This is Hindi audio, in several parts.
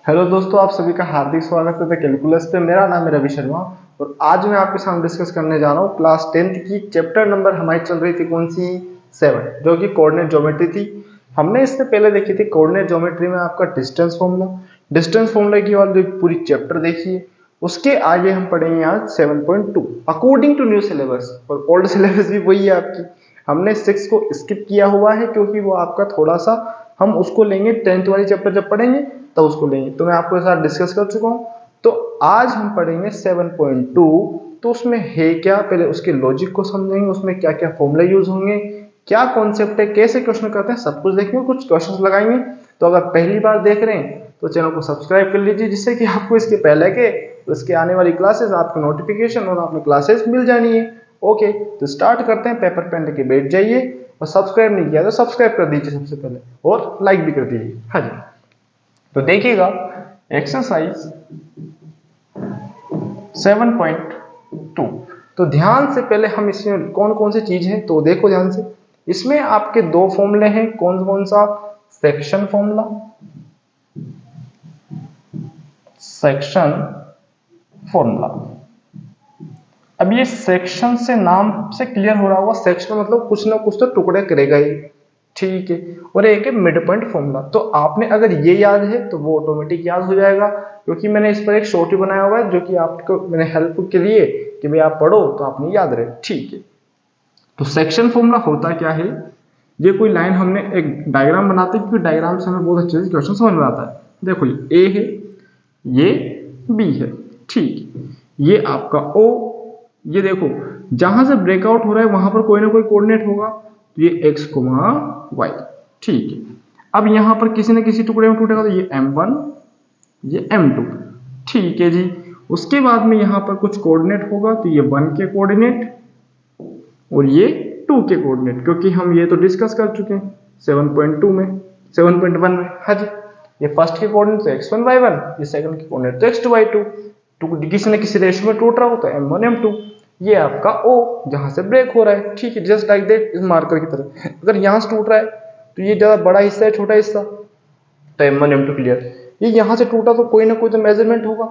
हेलो दोस्तों, आप सभी का हार्दिक स्वागत है कैलकुलस पे। मेरा नाम है रवि शर्मा और आज मैं आपके सामने डिस्कस करने जा रहा हूँ क्लास 10th की चैप्टर नंबर हमारी चल रही थी कौन सी 7, जो कि कोऑर्डिनेट ज्योमेट्री थी। हमने इससे पहले देखी थी कोऑर्डिनेट ज्योमेट्री में आपका डिस्टेंस फॉर्मूला की वाली पूरी चैप्टर देखिए। उसके आगे हम पढ़ेंगे आज 7.2 अकॉर्डिंग टू न्यू सिलेबस, और ओल्ड सिलेबस भी वही है आपकी। हमने 6 को स्किप किया हुआ है क्योंकि वो आपका थोड़ा सा, हम उसको लेंगे 10th वाली चैप्टर जब पढ़ेंगे तो उसको लेंगे, तो मैं आपके साथ डिस्कस कर चुका हूँ। तो आज हम पढ़ेंगे 7.2। तो उसमें है क्या, पहले उसके लॉजिक को समझेंगे, उसमें क्या क्या फॉर्मूला यूज होंगे, क्या कॉन्सेप्ट है, कैसे क्वेश्चन करते हैं, सब कुछ देखेंगे, कुछ क्वेश्चंस लगाएंगे। तो अगर पहली बार देख रहे हैं तो चैनल को सब्सक्राइब कर लीजिए, जिससे कि आपको इसके पहले के उसके आने वाली क्लासेस, आपको नोटिफिकेशन और आपको क्लासेस मिल जानी है। ओके, तो स्टार्ट करते हैं। पेपर पेन लेके बैठ जाइए और सब्सक्राइब नहीं किया तो सब्सक्राइब कर दीजिए सबसे पहले, और लाइक भी कर दीजिए। हाँ जी, तो देखिएगा एक्सरसाइज 7.2। तो ध्यान से पहले हम इसमें कौन कौन सी चीज है तो देखो ध्यान से। इसमें आपके दो फॉर्मूले हैं, कौन कौन सा, सेक्शन फॉर्मूला। अब ये सेक्शन से नाम से क्लियर हो रहा होगा, सेक्शन मतलब कुछ ना कुछ तो टुकड़े करेगा ही, ठीक है। और एक है मिड पॉइंट फॉर्मूला। तो आपने अगर ये याद है तो वो ऑटोमेटिक याद हो जाएगा, क्योंकि मैंने इस पर एक शॉर्ट ही बनाया हुआ है जो कि आपको मैंने हेल्प के लिए कि भाई आप पढ़ो तो आपने याद रहे, ठीक है। तो सेक्शन फॉर्मूला होता क्या है, ये कोई लाइन हमने एक डायग्राम बनाते हैं, क्योंकि डायग्राम से हमें बहुत अच्छे से क्वेश्चन समझ में आता है। देखो ये ए है, ये बी है, ठीक। ये आपका ओ, ये देखो जहां से ब्रेकआउट हो रहा है वहां पर कोई ना कोई कोऑर्डिनेट होगा, तो ये एक्स कोमा वाई, ठीक है। अब यहां पर किसी न किसी टुकड़े में टूटेगा, तो ये m1, ये m2, ठीक है जी। उसके बाद में यहां पर कुछ कोऑर्डिनेट होगा, तो ये 1 के कोऑर्डिनेट और ये 2 के कोऑर्डिनेट, क्योंकि हम ये तो डिस्कस कर चुके हैं 7.2 में, 7.1 में। हाँ जी, ये फर्स्ट के कोऑर्डिनेट तो x1 y1, ये सेकंड के कोऑर्डिनेट तो x2 y2। किसी न किसी रेशियो में टूट रहा हो तो m1 m2। ये आपका O जहां से ब्रेक हो रहा है, ठीक है, जस्ट लाइक दैट, इस मार्कर की तरह। अगर यहां से टूट रहा है तो ये ज्यादा बड़ा हिस्सा है छोटा हिस्सा, तो m1 m2 क्लियर। ये यहां से टूटा तो कोई ना कोई तो मेजरमेंट होगा,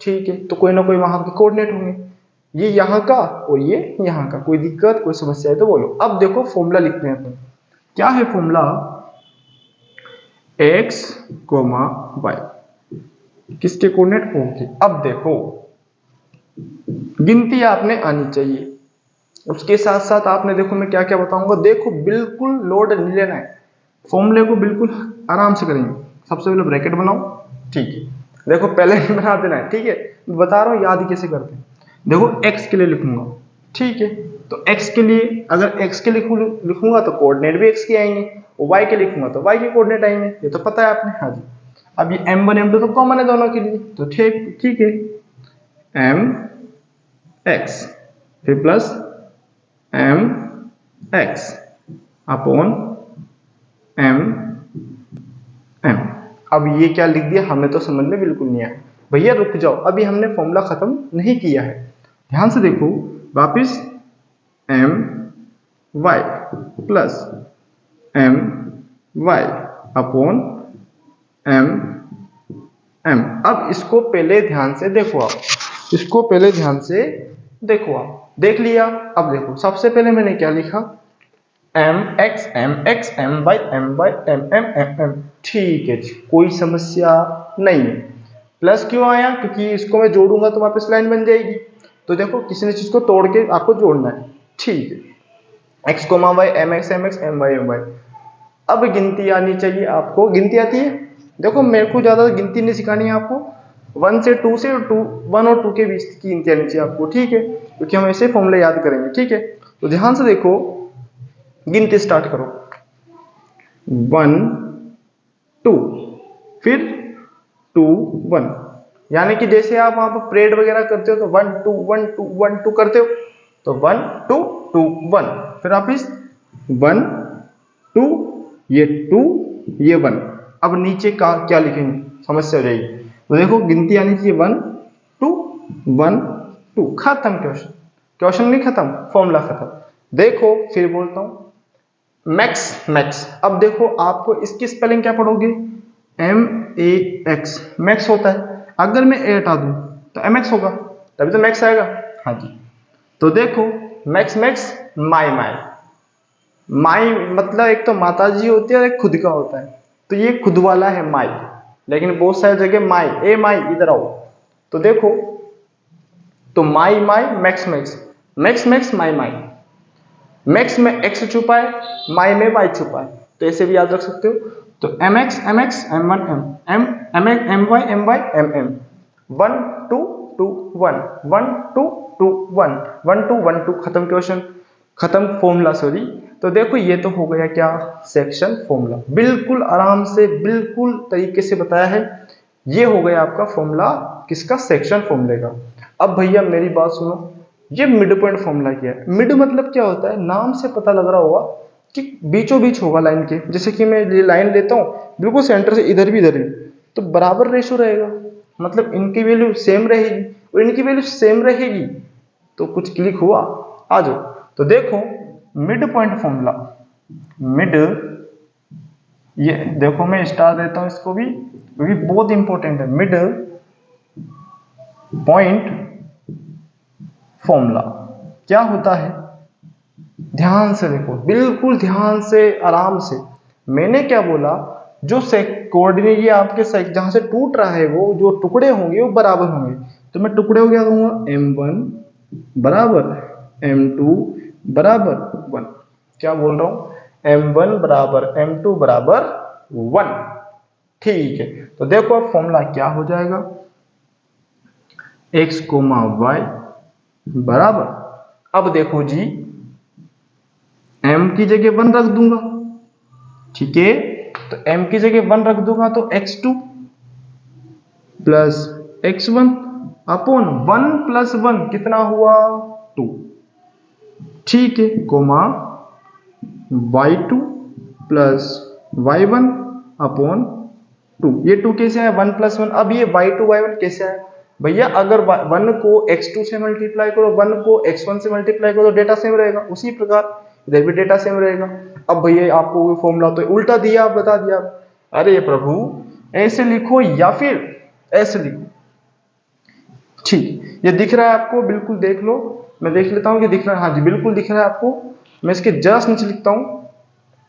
ठीक है, तो कोई ना कोई वहां के कोऑर्डिनेट होंगे, ये यहाँ का और ये यहाँ का। कोई दिक्कत, कोई समस्या है तो बोलो। अब देखो फॉर्मूला लिखते हैं अपन। क्या है फॉर्मूला, x कोमा y, किसके कोऑर्डिनेट O के। अब देखो गिनती आपने आनी चाहिए, उसके साथ साथ आपने देखो मैं क्या क्या बताऊंगा, देखो बिल्कुल लोड नहीं लेना है, फॉर्मूले को बिल्कुल आराम से करेंगे। सबसे पहले ब्रैकेट बनाओ, ठीक है, देखो पहले बना देना है, ठीक है, बता रहा हूँ याद कैसे करते हैं। देखो x के लिए लिखूंगा, ठीक है, तो x के लिए अगर x के लिखूंगा तो कोऑर्डिनेट भी x के आएंगे, और y के लिखूंगा तो y के कोऑर्डिनेट आएंगे, ये तो पता है आपने। हाँ जी, अब ये m1 m2 तो कॉमन है दोनों के लिए, तो ठीक ठीक है, m x फिर plus m x upon m m। अब ये क्या लिख दिया, हमें तो समझ में बिल्कुल नहीं आया। भैया रुक जाओ, अभी हमने फॉर्मूला खत्म नहीं किया है, ध्यान से देखो वापिस, m y plus m y upon m m। अब इसको पहले ध्यान से देखो आप, इसको पहले ध्यान से देखो आप, देख लिया। अब देखो सबसे पहले मैंने क्या लिखा, mx mx my my mm, ठीक है जी, कोई समस्या नहीं है। प्लस क्यों आया, क्योंकि इसको मैं जोड़ूंगा तो वापस लाइन बन जाएगी, तो देखो किसी ने चीज को तोड़ के आपको जोड़ना है, ठीक है। x comma y mx mx my my। अब गिनती आनी चाहिए आपको, गिनती आती है। देखो मेरे को ज्यादा गिनती नहीं सिखानी है आपको, 1 से 2 से 1 और 2 के बीच की गिनती आनी चाहिए आपको, ठीक है, क्योंकि हम ऐसे फॉर्मूले याद करेंगे, ठीक है। तो ध्यान से देखो, गिनती स्टार्ट करो, 1 2 फिर 2 1, यानी कि जैसे आप वहां पर परेड वगैरह करते हो तो 1 2 1 2 1 2 करते हो, तो 1 2 2 1, फिर आप इस 1 2 ये 2 ये 1। अब नीचे का क्या लिखेंगे, समस्या हो जाएगी। तो देखो गिनती आनी चाहिए 1 2 1 2, खत्म क्वेश्चन, क्वेश्चन नहीं खत्म, फॉर्मूला खत्म। देखो फिर बोलता हूं मैक्स मैक्स। अब देखो आपको इसकी स्पेलिंग क्या पढ़ोगे, एम ए एक्स मैक्स होता है। अगर मैं ए हटा दूं तो एम एक्स होगा, तभी तो मैक्स आएगा। हाँ जी, तो देखो मैक्स मैक्स माई माई, माई मतलब एक तो माता जी होती है और एक खुद का होता है, तो ये खुद वाला है माई, लेकिन बहुत सारी जगह माई, ए माई इधर आओ, तो देखो तो माई माई मैक्स मैक्स, मैक्स मैक्स माई माई, मैक्स में एक्स छुपा है, माई में वाई छुपा है, तो ऐसे भी याद रख सकते हो। तो M X M X M one M M M Y M M, one two two one, one two two one, one two one two, खत्म क्वेश्चन, खत्म फॉर्मूला सॉरी। तो देखो ये तो हो गया क्या, सेक्शन फॉर्मूला, बिल्कुल आराम से बिल्कुल तरीके से बताया है। ये हो गया आपका फॉर्मूला किसका, सेक्शन फॉर्मूले का। अब भैया मेरी बात सुनो, ये मिड पॉइंट फॉर्मूला क्या है। मिड मतलब क्या होता है, नाम से पता लग रहा होगा कि बीचों बीच होगा लाइन के, जैसे कि मैं ये लाइन लेता हूँ बिल्कुल सेंटर से इधर भी तो बराबर रेशो रहेगा, मतलब इनकी वैल्यू सेम रहेगी और इनकी वैल्यू सेम रहेगी, तो कुछ क्लिक हुआ। आ जाओ, तो देखो मिड पॉइंट फॉर्मूला, मिड, ये देखो मैं स्टार देता हूं इसको भी क्योंकि बहुत इंपॉर्टेंट है। मिड पॉइंट फॉर्मूला क्या होता है, ध्यान से देखो, बिल्कुल ध्यान से आराम से। मैंने क्या बोला, जो कोऑर्डिनेट ये आपके जहां से टूट रहा है वो जो टुकड़े होंगे वो बराबर होंगे, तो मैं टुकड़े हो क्या दूंगा, m1 बराबर m2 बराबर 1। क्या बोल रहा हूं, m1 बराबर m2 बराबर 1। ठीक है, तो देखो अब फॉर्मूला क्या हो जाएगा, x कोमा y बराबर, अब देखो जी m की जगह 1 रख दूंगा, ठीक है, तो m की जगह 1 रख दूंगा तो x2 plus x1 upon 1 plus 1 कितना हुआ 2, ठीक है, coma y2 plus y1 upon 2, ये 2 कैसे आया 1 प्लस 1, अब ये y2 y1 कैसे आया भैया, अगर 1 को x2 से मल्टीप्लाई करो 1 को x1 से मल्टीप्लाई करो तो डेटा सेम रहेगा, उसी प्रकार इधर भी डेटा सेम रहेगा। अब भैया आपको वो फॉर्मूला तो उल्टा दिया, बता दिया, अरे प्रभु ऐसे लिखो या फिर ऐसे लिखो, ठीक, ये दिख रहा है आपको, बिल्कुल देख लो, मैं देख लेता हूँ कि दिख रहा है, हाँ जी बिल्कुल दिख रहा है आपको। मैं इसके जस्ट नीचे लिखता हूँ,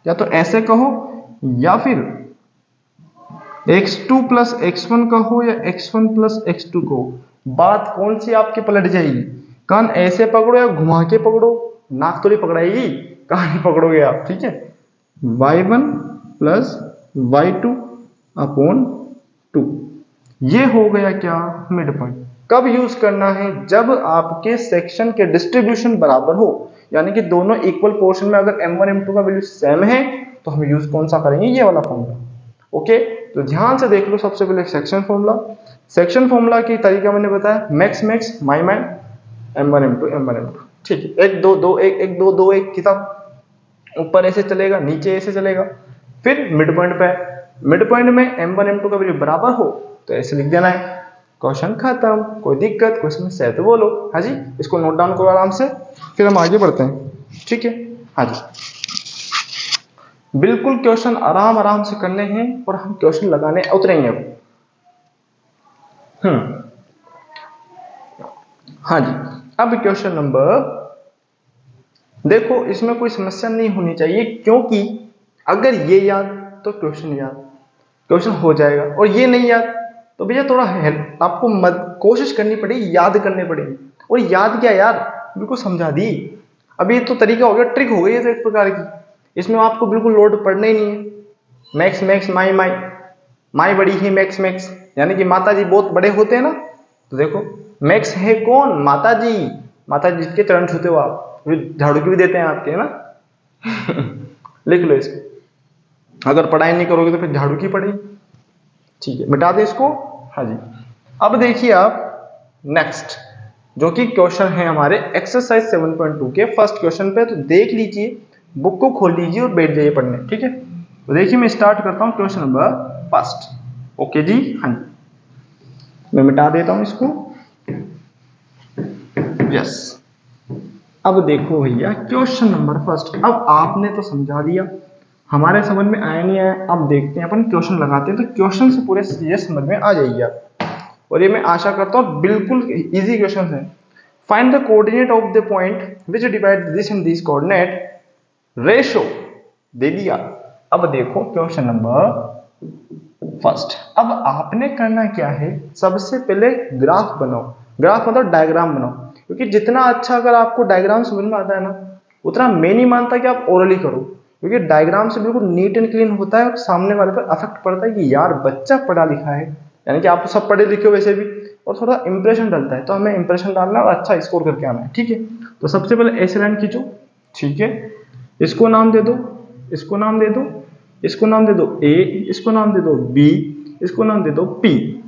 या तो ऐसे कहो या फिर x2 प्लस x1 कहो या x1 प्लस x2 कहो, बात कौन सी आपकी पलट जाएगी, कान ऐसे पकड़ो या घुमा के पकड़ो, नाक तो नहीं पकड़ाएगी, कान ही पकड़ोगे आप, ठीक है, y1 प्लस y2 अपॉन 2, ये हो गया क्या मिड पॉइंट। कब यूज करना है, जब आपके सेक्शन के डिस्ट्रीब्यूशन बराबर हो, यानी कि दोनों इक्वल पोर्शन में अगर m1 m2 का वैल्यू सेम है तो हम यूज कौन सा करेंगे, ये वाला फॉर्मूला। ओके, तो ध्यान से देख लो, सबसे पहले सेक्शन फॉर्मूला, सेक्शन फॉर्मूला की तरीका मैंने बताया, मैक्स मैक्स माई माई m1 m2 m1 m2, ठीक है, एक दो दो एक, एक दो दो एक, किताब ऊपर ऐसे चलेगा नीचे ऐसे चलेगा, फिर मिड पॉइंट पे, मिड पॉइंट में m1 m2 का वैल्यू बराबर हो तो ऐसे लिख देना है, क्वेश्चन खत्म, कोई दिक्कत, क्वेश्चन सही तो बोलो, हाँ जी, इसको नोट डाउन करो आराम से, फिर हम आगे बढ़ते हैं, ठीक है, हाँ जी, बिल्कुल क्वेश्चन आराम आराम से करने हैं और हम क्वेश्चन लगाने उतरेंगे अब। हाँ जी, अब क्वेश्चन नंबर, देखो इसमें कोई समस्या नहीं होनी चाहिए, क्योंकि अगर ये याद तो क्वेश्चन याद, क्वेश्चन हो जाएगा, और ये नहीं याद तो भैया थोड़ा हेल्प आपको कोशिश करनी पड़ेगी, याद करने पड़ेगी, और याद क्या यार, बिल्कुल समझा दी, अभी ये तो तरीका हो गया, ट्रिक हो गई है तो एक प्रकार की, इसमें आपको बिल्कुल लोड पड़ना ही नहीं है, मैक्स मैक्स माई माई, माई बड़ी ही मैक्स मैक्स, यानी कि माता जी बहुत बड़े होते हैं ना, तो देखो मैक्स है कौन, माता जी, माता जी के चरण छूते हो आप, झाड़ू की भी देते हैं आपके, है ना लिख लो इसको, अगर पढ़ाई नहीं करोगे तो फिर झाड़ू की पड़ेगी, ठीक है, मिटा दे इसको, हाँ जी। अब देखिए आप नेक्स्ट, जो कि क्वेश्चन है हमारे एक्सरसाइज 7.2 के फर्स्ट क्वेश्चन पे, तो देख लीजिए, बुक को खोल लीजिए और बैठ जाइए पढ़ने, ठीक है, तो देखिए मैं स्टार्ट करता हूं क्वेश्चन नंबर फर्स्ट, ओके जी, हाँ जी, मैं मिटा देता हूं इसको, यस। अब देखो भैया क्वेश्चन नंबर फर्स्ट, अब आपने तो समझा दिया, हमारे समझ में आया नहीं आया, अब देखते हैं अपन क्वेश्चन लगाते हैं, तो क्वेश्चन से पूरे ये समझ में आ जाएगी आप, और ये मैं आशा करता हूँ बिल्कुल इजी क्वेश्चन है। Find the coordinate of the point which divide this and this coordinate ratio दे दिया। अब देखो क्वेश्चन नंबर फर्स्ट, अब आपने करना क्या है, सबसे पहले ग्राफ बनाओ, ग्राफ मतलब डायग्राम बनाओ, क्योंकि जितना अच्छा अगर आपको डायग्राम समझ में आता है ना, उतना मैं नहीं मानता कि आप ओरली करो, क्योंकि डायग्राम से बिल्कुल नीट एंड क्लीन होता है और सामने वाले पर अफेक्ट पड़ता है कि यार बच्चा पढ़ा लिखा है, यानी कि आप तो सब पढ़े लिखे हो वैसे भी, और थोड़ा इंप्रेशन डलता है, तो हमें इंप्रेशन डालना और अच्छा स्कोर करके आना है, ठीक है। तो सबसे पहले ऐसे लाइन खींचो, ठीक है, इसको नाम दे दो, इसको नाम दे दो, इसको नाम दे दो ए, इसको नाम दे दो बी, इसको नाम दे दो पी,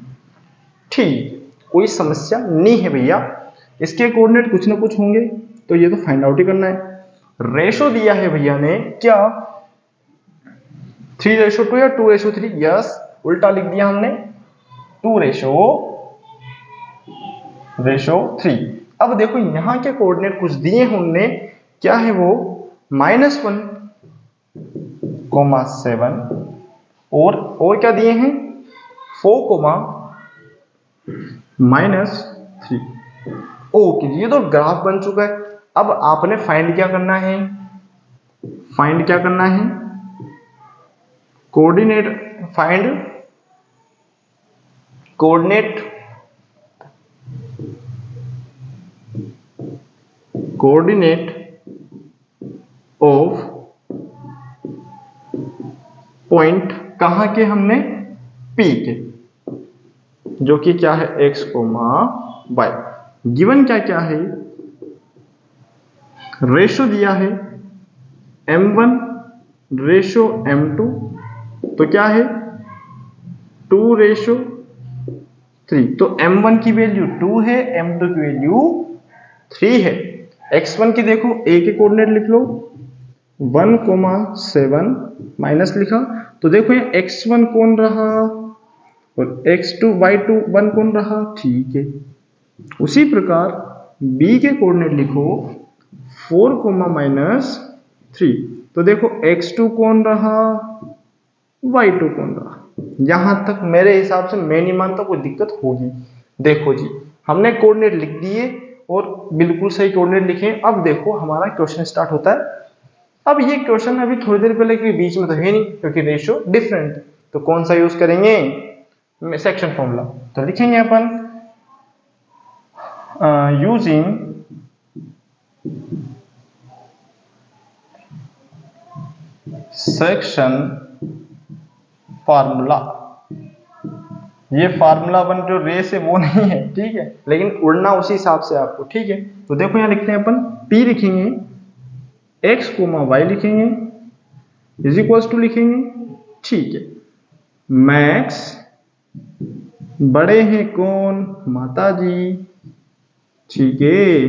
ठीक, कोई समस्या नहीं है भैया। इसके कोऑर्डिनेट कुछ ना कुछ होंगे, तो ये तो फाइंड आउट ही करना है। रेशो दिया है भैया ने क्या, 3:2 या 2:3, यस, उल्टा लिख दिया हमने, 2:3। अब देखो यहां के कोऑर्डिनेट कुछ दिए हमने, क्या है वो, -1,7 और क्या दिए हैं, 4,-3। ओके, ये तो ग्राफ बन चुका है। अब आपने फाइंड क्या करना है, फाइंड क्या करना है, coordinate, find coordinate, coordinate of point, कहां के हमने, P के, जो कि क्या है x, y। गिवन क्या क्या है, रेशो दिया है m1 रेशो m2, तो क्या है 2:3, तो m1 की वैल्यू 2 है, m2 की वैल्यू 3 है। x1 की देखो a के कोऑर्डिनेट लिख लो, 1,7 माइनस लिखा, तो देखो ये x1 कौन रहा और x2 y2 1 कौन रहा, ठीक है। उसी प्रकार b के कोऑर्डिनेट लिखो 4,-3, तो देखो x2 कौन रहा, y2 कौन रहा। यहां तक मेरे हिसाब से मैं नहीं मानता कोई दिक्कत होगी। देखो जी, हमने कोऑर्डिनेट लिख दिए और बिल्कुल सही कोऑर्डिनेट लिखे। अब देखो हमारा क्वेश्चन स्टार्ट होता है। अब ये क्वेश्चन अभी थोड़ी देर पहले के बीच में तो है नहीं, क्योंकि रेशियो डिफरेंट, तो कौन सा यूज करेंगे, सेक्शन फॉर्मूला। तो लिखेंगे अपन यूजिंग सेक्शन फार्मूला। ये फार्मूला वन जो रेस है वो नहीं है, ठीक है, लेकिन उड़ना उसी हिसाब से आपको, ठीक है। तो देखो यहां लिखते हैं अपन P लिखेंगे, x, y लिखेंगे, इज इक्वल्स टू लिखेंगे, ठीक है। मैक्स बड़े हैं कौन, माता जी, ठीक है,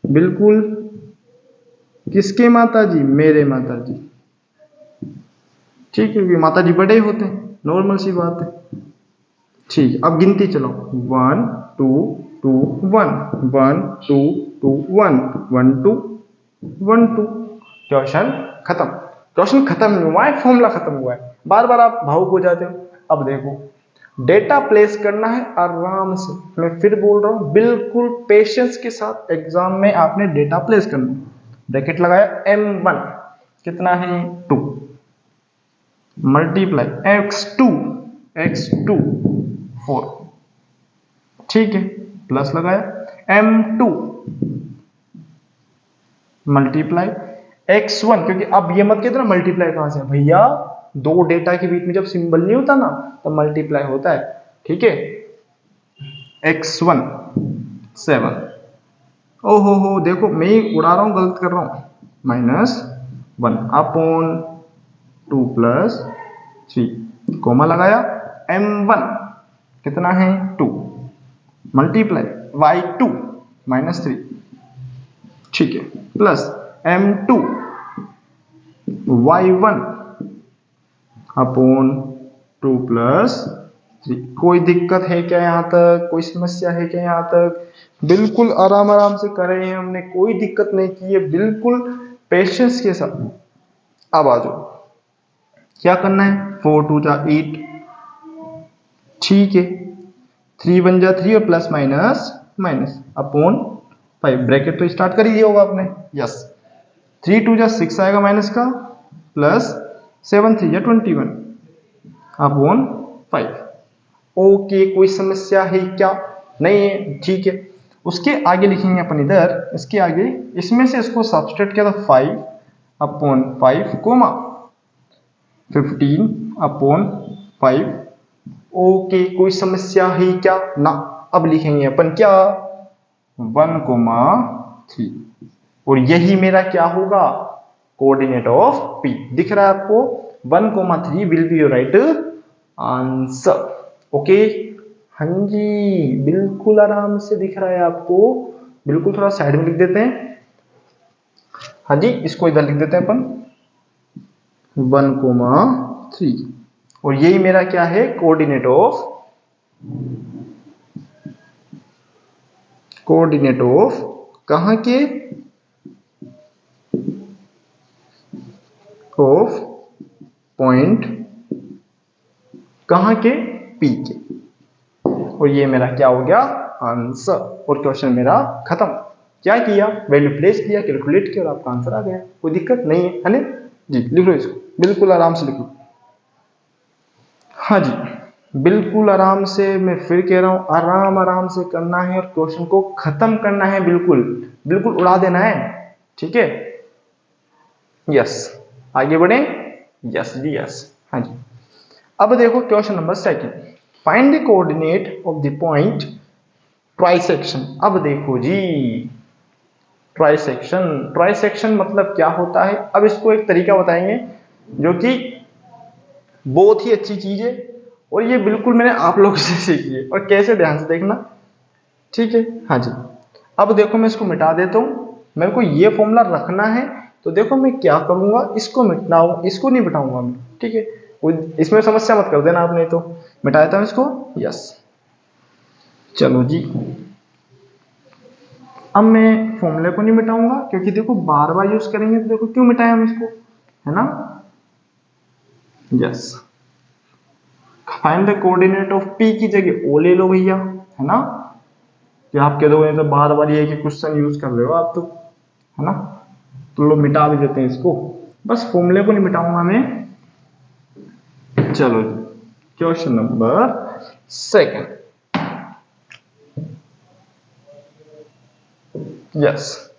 बिल्कुल, किसके माता जी, मेरे माता जी, ठीक है, क्योंकि माता जी बड़े होते हैं, नॉर्मल सी बात है, ठीक है। अब गिनती चलाओ, 1 2 2 1 1 2 2 1 1 2 1 2। क्वेश्चन खत्म, क्वेश्चन खत्म नहीं हुआ है, फॉर्मूला खत्म हुआ है। बार बार आप भावुक हो जाते हो। अब देखो डेटा प्लेस करना है आराम से, मैं फिर बोल रहा हूं बिल्कुल पेशेंस के साथ एग्जाम में आपने डेटा प्लेस करना है। ब्रैकेट लगाया, m1 कितना है 2, मल्टीप्लाई x2 4, ठीक है, प्लस लगाया, m2 मल्टीप्लाई x1, क्योंकि अब ये मत कहते ना मल्टीप्लाई कहां से भैया, दो डेटा के बीच में जब सिंबल नहीं होता ना तो मल्टीप्लाई होता है, ठीक है। x1 7, ओहो देखो मैं ही उड़ा रहा हूं, गलत कर रहा हूं, -1 अपॉन 2 + 3, कोमा लगाया, m1 कितना है 2 मल्टीप्लाई y2 -3, ठीक है, प्लस m2 y1 अपॉन 2 + 3। कोई दिक्कत है क्या यहां तक, कोई समस्या है क्या यहां तक, बिल्कुल आराम से कर रहे हैं हमने, कोई दिक्कत नहीं की है, बिल्कुल पेशेंस के साथ। अब आ जाओ, क्या करना है, 4 2 जा 8, ठीक है, 3 1 जा 3 और plus minus minus upon 5, bracket तो स्टार्ट कर ही दिया होगा आपने, यस, 3 2 जा 6 आएगा माइनस का, प्लस 7 3 जा 21 अपॉन 5। ओके, कोई समस्या है क्या, नहीं है, ठीक है। उसके आगे लिखेंगे अपन इधर, इसके आगे इसमें से इसको सब्सट्रैक्ट किया था 5 अपॉन 5 कोमा 15 अपॉन 5। ओके, कोई समस्या है क्या, ना। अब लिखेंगे अपन क्या, 1,3, और यही मेरा क्या होगा, कोऑर्डिनेट ऑफ P। दिख रहा है आपको, 1,3 will be your right answer. Okay, हाँ जी, बिल्कुल आराम से दिख रहा है आपको, बिल्कुल थोड़ा साइड में लिख देते हैं, हाँ जी, इसको इधर लिख देते हैं अपन 1,3, और यही मेरा क्या है, कोऑर्डिनेट ऑफ कहां के, ऑफ पॉइंट कहां के, P के, और ये मेरा क्या हो गया, आंसर। और क्वेश्चन मेरा खत्म। क्या किया, वैल्यू प्लेस किया, कैलकुलेट किया और आपका आंसर आ गया, कोई दिक्कत नहीं है ना जी। लिख लो इसको, बिल्कुल आराम से लिख लो, हाँ जी, बिल्कुल आराम से, मैं फिर कह रहा हूं आराम आराम से करना है और क्वेश्चन को खत्म करना है, बिल्कुल बिल्कुल उड़ा देना है, ठीक है, यस। आगे बढ़े, यस जी यस, हाँ जी। अब देखो question number 2, find the coordinate of the point trisection. अब देखो जी, ट्राइसेक्शन मतलब क्या होता है, अब इसको एक तरीका बताएंगे जो कि बहुत ही अच्छी चीज है, और ये बिल्कुल मैंने आप लोगों से सीखी है, और कैसे, ध्यान से देखना, ठीक है, हाँ जी। अब देखो मैं इसको मिटा देता हूं, मेरे को ये फॉर्मूला रखना है, तो देखो मैं क्या करूंगा, इसको मिटाऊं, इसको नहीं मिटाऊंगा मैं, ठीक है, इसमें समस्या मत कर देना आप, नहीं तो मिटा देता हूं इसको, यस। चलो जी, अब मैं फॉर्मूले को नहीं मिटाऊंगा, क्योंकि देखो बार बार यूज करेंगे तो देखो क्यों मिटाएं हम इसको, है ना, yes. Find the coordinate of P की जगह O ले लो भैया, है ना, कि आप कह दोगे तो बार बार ये कि क्वेश्चन यूज कर रहे हो आप तो, है ना, तो लोग मिटा भी देते हैं इसको, बस फॉर्मूले को नहीं मिटाऊंगा मैं। चलो क्वेश्चन नंबर 2, यस।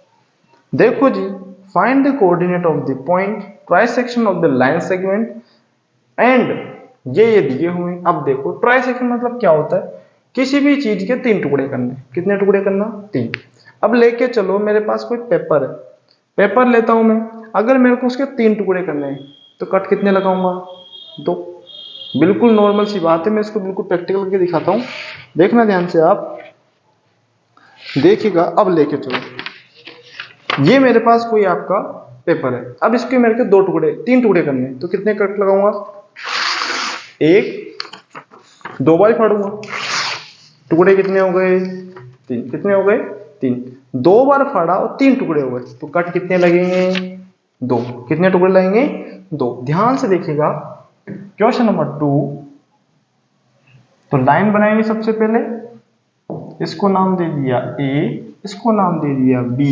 देखो जी, find the coordinate of the point trisection of the line segment and ये दिए हुए। अब देखो ट्राइसेक्शन मतलब क्या होता है, किसी भी चीज के 3 टुकड़े करने, कितने टुकड़े करना, 3। अब लेके चलो मेरे पास कोई पेपर है, पेपर लेता हूं मैं, अगर मेरे को उसके 3 टुकड़े करने हैं तो कट कितने लगाऊंगा, 2। बिल्कुल नॉर्मल सी बात है, मैं इसको बिल्कुल प्रैक्टिकल करके दिखाता हूं, देखना ध्यान से आप, देखिएगा। अब लेके चलो, ये मेरे पास कोई आपका पेपर है, अब इसके मेरे को 2 टुकड़े 3 टुकड़े करने हैं, तो कितने कट लगाऊंगा, 1, 2 बार फाड़ूंगा, टुकड़े कितने हो गए, 3, कितने हो गए, 3, 2 बार फाड़ा और 3 टुकड़े हो गए, तो कट कितने लगेंगे, 2, कितने टुकड़े लगेंगे, 2। ध्यान से देखिएगा, क्वेश्चन नंबर 2, तो लाइन बनाएंगे सबसे पहले, इसको नाम दे दिया A, इसको नाम दे दिया B,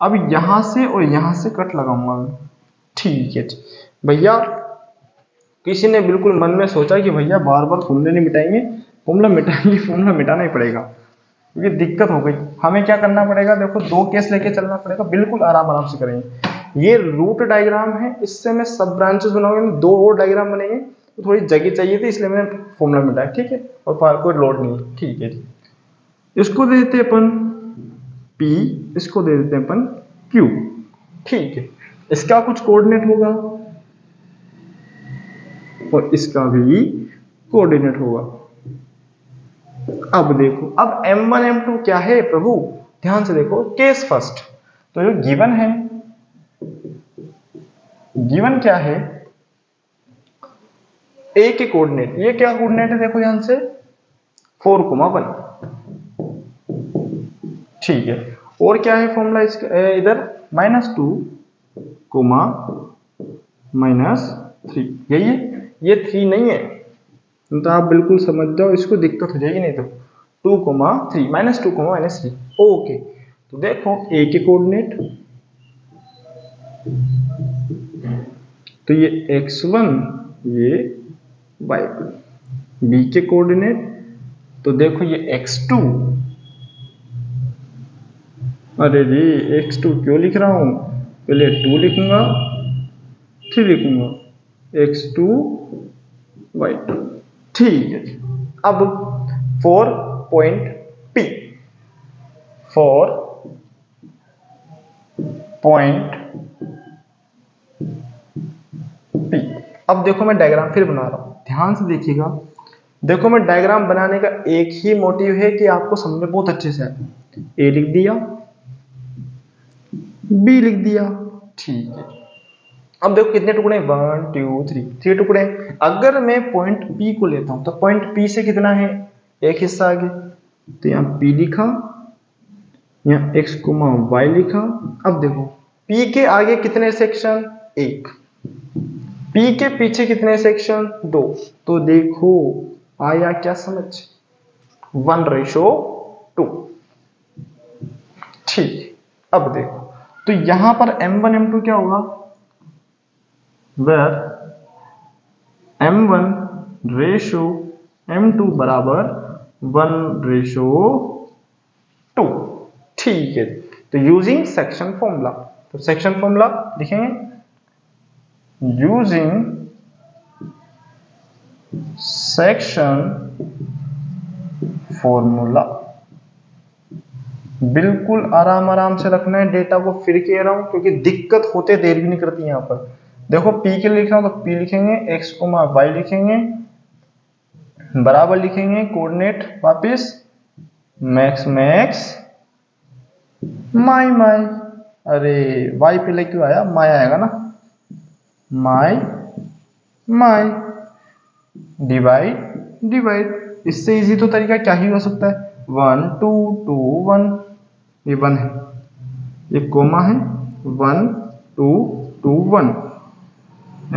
अब यहां से और यहां से कट लगाऊंगा मैं, ठीक है भैया। किसी ने बिल्कुल मन में सोचा कि भैया बार बार फॉर्मूले नहीं मिटाएंगे, फॉर्मूला मिटाएंगे, फॉर्मूला मिटाना ही पड़ेगा, क्योंकि दिक्कत हो गई। हमें क्या करना पड़ेगा, देखो 2 केस लेके चलना पड़ेगा, बिल्कुल आराम आराम से करेंगे। ये रूट डायग्राम है, इससे मैं सब ब्रांचेस बनाऊंगा, 2 और डायग्राम बनेंगे, तो थोड़ी जगह चाहिए थी, इसलिए मैंने फॉर्मूला मिटाया, ठीक है, और कोई लोड नहीं है, ठीक है जी। इसको दे देते अपन P, इसको दे देते अपन Q, ठीक है, इसका कुछ कोऑर्डिनेट होगा और इसका भी कोऑर्डिनेट होगा। अब देखो, अब M1 M2 क्या है प्रभु, ध्यान से देखो, केस फर्स्ट, तो जो गिवन है, गिवन क्या है, A के कोऑर्डिनेट, ये क्या कोऑर्डिनेट है, देखो ध्यान से 4,1, ठीक है, और क्या है फॉर्मूला इसका, इधर -2, -3 यही है, ये 3 नहीं है तो आप बिल्कुल समझ जाओ, इसको दिक्कत हो जाएगी नहीं तो 2, -3 -2, -3 ओके। तो देखो ए के कोऑर्डिनेट तो ये x1 ये y2, बी के कोऑर्डिनेट तो देखो ये x2, अरे जी x2 क्यों लिख रहा हूं, पहले 2 लिखूंगा 3 लिखूंगा, x2 y2 ठीक है। अब 4 पॉइंट P, 4 पॉइंट P। अब देखो मैं डायग्राम फिर बना रहा हूं, ध्यान से देखिएगा। देखो मैं डायग्राम बनाने का एक ही मोटिव है कि आपको समझ में बहुत अच्छे से आए। ए लिख दिया, बी लिख दिया, ठीक है। अब देखो कितने टुकड़े, 1 2 3 टुकड़े। अगर मैं पॉइंट P को लेता हूं तो पॉइंट P से कितना है, एक हिस्सा आगे, तो यहाँ P लिखा, यहाँ x, y लिखा। अब देखो P के आगे कितने सेक्शन, 1, P के पीछे कितने सेक्शन, 2। तो देखो आया क्या समझ, 1:2 ठीक। अब देखो तो यहां पर m1 m2 क्या होगा, where m1:m2 बराबर 1:2 ठीक है। तो यूजिंग सेक्शन फॉर्मूला, तो सेक्शन फॉर्मूला लिखेंगे, यूजिंग सेक्शन फॉर्मूला। बिल्कुल आराम आराम से रखना है, डेटा को फिर कह रहा हूं क्योंकि दिक्कत होते देर भी नहीं करती यहां पर। देखो P के लिए लिख रहा हूं तो P लिखेंगे, x, y लिखेंगे, बराबर लिखेंगे कोऑर्डिनेट वापस मैक्स मैक्स माई माई, अरे y पहले क्यों आया, माई आएगा ना, माई माई डिवाइड डिवाइड। इससे इजी तो तरीका क्या ही हो सकता है, 1 2 2 1, ये 1 है, ये कोमा है, 1 2 2 1,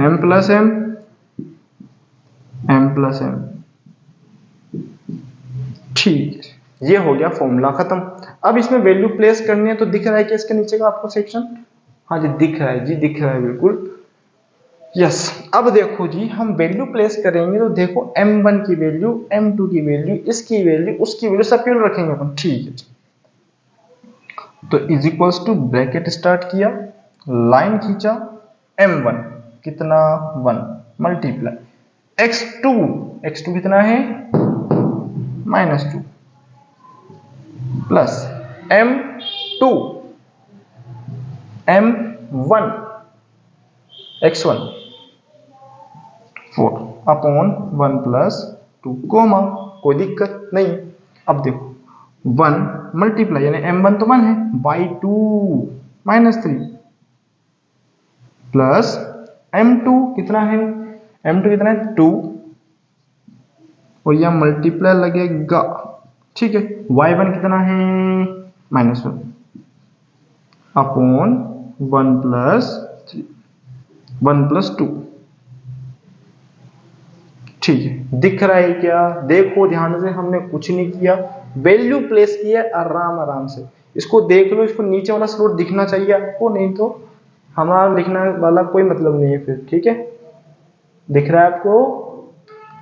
m plus m, m plus m ठीक, ये हो गया फॉर्मूला खत्म। अब इसमें वैल्यू प्लेस करनी है तो दिख रहा है कि इसके नीचे का आपको सेक्शन, हाँ जी दिख रहा है, जी दिख रहा है बिल्कुल, यस। अब देखो जी हम वैल्यू प्लेस करेंगे तो देखो m1 की वैल्यू, m2 की वैल्यू, इसकी वैल्यू, उसकी वैल्यू सब वैल्यू रखेंगे अपन, ठीक है। तो is equals to bracket start किया, लाइन खींचा, m1 कितना 1 मल्टीप्लाई x2, x2 कितना है -2 plus m2 m1 x1 4 upon 1 plus 2 coma, कोई दिक्कत नहीं। अब देखो 1 मल्टीप्लाई यानी m1 तो 1 है, बाई 2 -3 प्लस m2 कितना है, m2 कितना है 2 और यह मल्टीप्लाई लगेगा, ठीक है। y1 कितना है -1 अपॉन 1 प्लस 3 1 प्लस 2 ठीक है। दिख रहा है क्या, देखो ध्यान से, हमने कुछ नहीं किया, वैल्यू प्लेस किया आराम आराम से। इसको देख लो, इसको नीचे वाला स्लॉट दिखना चाहिए आपको, नहीं तो हमारा लिखने वाला कोई मतलब नहीं है फिर, ठीक है। दिख रहा है आपको,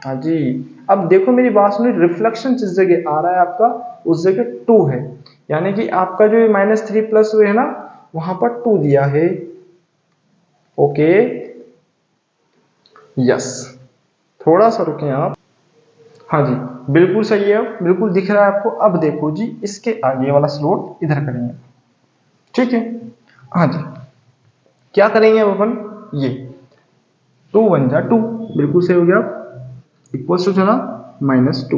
हाँ जी। अब देखो मेरी बात सुनो, रिफ्लेक्शन जिस जगह आ रहा है आपका उस जगह 2 है, यानी कि आपका जो -3 प्लस है ना, वहां पर 2 दिया है, ओके यस। थोड़ा सा रुकें आप, हाँ जी बिल्कुल सही है, बिल्कुल दिख रहा है आपको। अब देखो जी इसके आगे वाला स्लॉट इधर करेंगे, ठीक है। हाँ जी क्या करेंगे अब अपन, ये 2 1 जा 2 बिल्कुल सही हो गया, इक्वल्स टू चला -2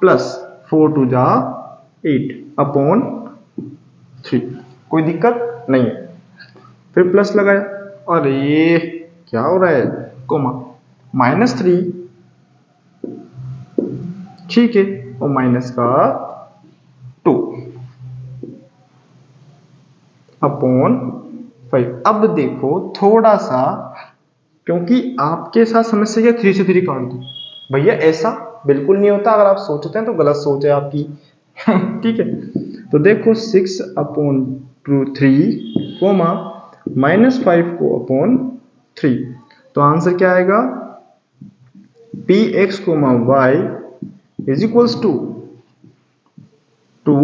प्लस 4 2 जा 8 अपॉन 3, कोई दिक्कत नहीं है। फिर प्लस लगाया, अरे क्या हो रहा है, कोमा -3 ठीक है, और माइनस का 2 अपॉन 5। अब देखो थोड़ा सा क्योंकि आपके साथ समस्या क्या 3 से 3 काट दो। भैया ऐसा बिल्कुल नहीं होता, अगर आप सोचते हैं तो गलत सोच है आपकी। ठीक है, तो देखो 6/3 कोमा -5 को अपॉन 3, तो आंसर क्या आएगा px, y is equals to 2,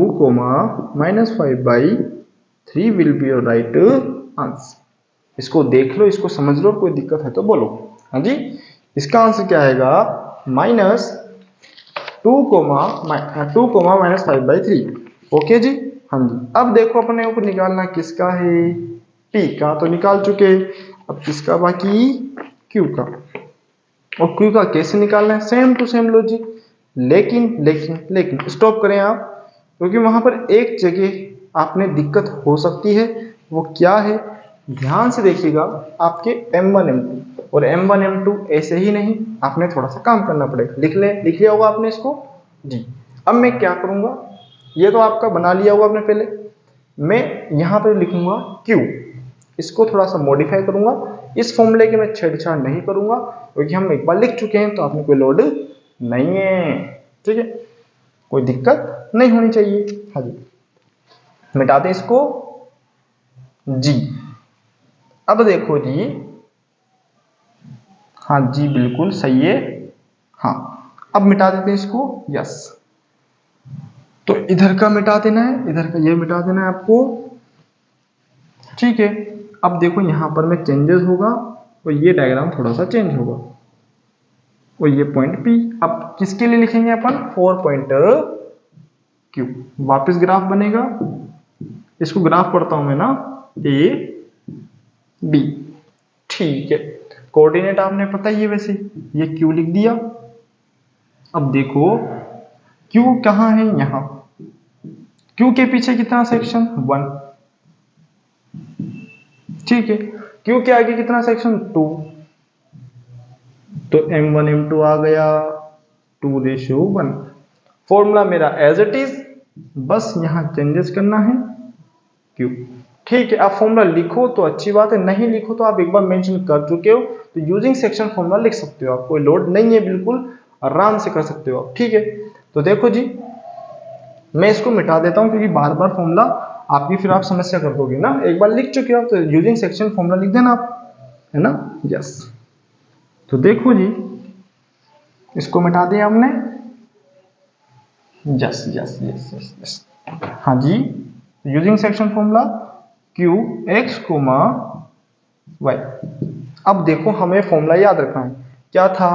-5/3 will be your right answer. इसको देख लो, इसको समझ लो, कोई दिक्कत है तो बोलो। हाँ जी, इसका आंसर क्या आएगा -2, ओके जी। हाँ जी, अब देखो अपने को निकालना किसका है, p का तो निकाल चुके, अब किसका बाकी, q का। और q का कैसे निकालना है, सेम टू सेम लॉजिक, लेकिन स्टॉप करें आप, क्योंकि वहां पर एक जगह आपने दिक्कत हो सकती है। वो क्या है, ध्यान से देखिएगा, आपके m1 m2 और m1 m2 ऐसे ही नहीं, आपने थोड़ा सा काम करना पड़ेगा। लिख लिया होगा आपने इसको जी। अब मैं क्या करूंगा, ये तो आपका बना लिया होगा आपने पहले, मैं यहां पर लिखूंगा q, इसको थोड़ा सा मॉडिफाई करूंगा, इस फॉर्मूले के मैं छेड़छाड़ नहीं करूंगा, क्योंकि हम एक बार लिख चुके हैं, तो आपने कोई लोड नहीं है। ठीक है, कोई दिक्कत नहीं होनी चाहिए। हाँ जी, मिटाते हैं इसको जी। अब देखो जी, हाँ जी बिल्कुल सही है। हाँ, अब मिटा देते हैं इसको, यस। तो इधर का मिटा देना है, इधर का ये मिटा देना है आपको। ठीक है, अब देखो यहां पर में चेंजेस होगा, और ये डायग्राम थोड़ा सा चेंज होगा, और ये पॉइंट P। अब किसके लिए लिखेंगे अपन, 4 पॉइंटर Q, वापस ग्राफ बनेगा। इसको ग्राफ पढ़ता हूं मैं ना, A B। ठीक है, कोऑर्डिनेट आपने पता ही है वैसे, ये Q लिख दिया। अब देखो Q कहां है, यहां। Q के पीछे कितना सेक्शन, 1। ठीक है, Q के आगे कितना सेक्शन, 2, तो m1 m2 आ गया 2:1। फॉर्मूला मेरा एज इट इज, बस यहां चेंजेस करना है Q। ठीक है, आप फॉर्मूला लिखो तो अच्छी बात है, नहीं लिखो तो आप एक बार मेंशन कर चुके हो, तो यूजिंग सेक्शन फॉर्मूला लिख सकते हो आप, कोई लोड नहीं है, बिल्कुल आराम से कर सकते हो आप। ठीक है, तो देखो जी, मैं इसको मिटा देता हूं, क्योंकि बार बार फॉर्मूला आपकी फिर आप समस्या कर दोगे ना। एक बार लिख चुके हो तो यूजिंग सेक्शन फॉर्मूला लिख देना आप, है ना, यस। तो देखो जी, इसको मिटा दिया हमने, yes yes yes yes yes. हाँ जी, using section formula q x, y। अब देखो हमें फॉर्मूला याद रखना है, क्या था,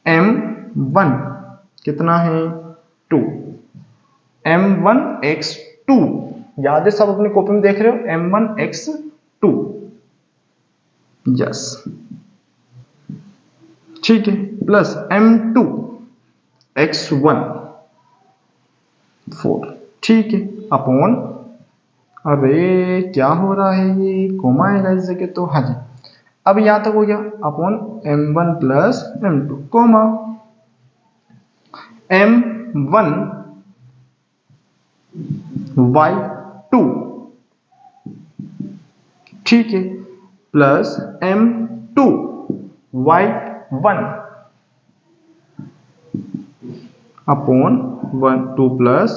m1 कितना है, 2, m1 x2, याद है, सब अपनी कॉपी में देख रहे हो, m1 x2, यस। ठीक है, प्लस m2 x1 4। ठीक है, अपॉन, अरे क्या हो रहा है, ये कोमा आएगा इस जगह तो। हाँ जी, अब यहां तक हो गया, upon m1 plus m2 coma m1 y2। ठीक है, plus m2 y1 upon 2 plus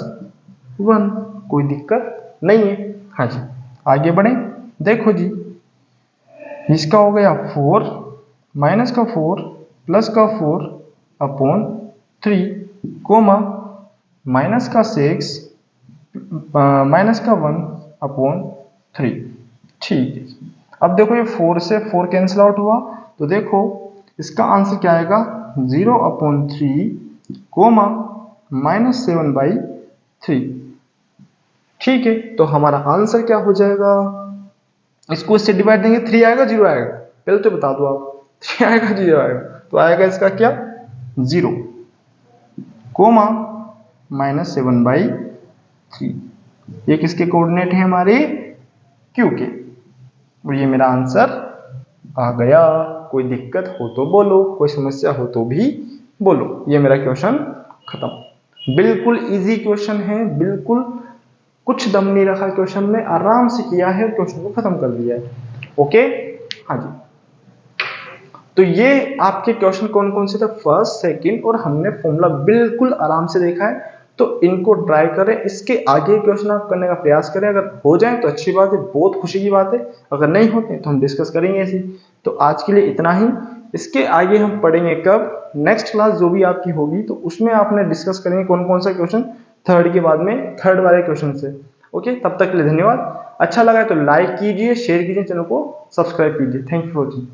1। कोई दिक्कत नहीं है। हाँ जी, आगे बढ़े, देखो जी, इसका हो गया 4 माइनस का 4 प्लस का 4 अपॉन 3 कोमा माइनस का 6 माइनस का 1 अपॉन 3। ठीक है, अब देखो ये 4 से 4 कैंसिल आउट हुआ, तो देखो इसका आंसर क्या आएगा, 0/3 कोमा -7/3। ठीक है, तो हमारा आंसर क्या हो जाएगा, इसको इससे डिवाइड देंगे, 3 आएगा 0 आएगा, पहले तो बता दो आप, 3 आएगा 0 आएगा, तो आएगा इसका क्या, 0 कोमा -7/3। ये किसके कोऑर्डिनेट है, हमारे Q के, और ये मेरा आंसर आ गया। कोई दिक्कत हो तो बोलो, कोई समस्या हो तो भी बोलो। ये मेरा क्वेश्चन खत्म, बिल्कुल इजी क्वेश्चन है, बिल्कुल कुछ दम नहीं रखा क्वेश्चन में, आराम से किया है, क्वेश्चन को खत्म कर दिया है। ओके, हाँ जी। तो ये आपके क्वेश्चन कौन कौन से थे, फर्स्ट सेकंड, और हमने फॉर्मूला बिल्कुल आराम से देखा है। तो इनको ट्राई करें, इसके आगे क्वेश्चन आप करने का प्रयास करें, अगर हो जाए तो अच्छी बात है, बहुत खुशी की बात है, अगर नहीं होते तो हम डिस्कस करेंगे ऐसे। तो आज के लिए इतना ही, इसके आगे हम पढ़ेंगे कब, नेक्स्ट क्लास जो भी आपकी होगी तो उसमें आपने डिस्कस करेंगे कौन कौन सा क्वेश्चन थर्ड के बाद में, थर्ड वाले क्वेश्चन से। ओके, तब तक के लिए धन्यवाद। अच्छा लगा तो लाइक कीजिए, शेयर कीजिए, चैनल को सब्सक्राइब कीजिए। Thank you for watching.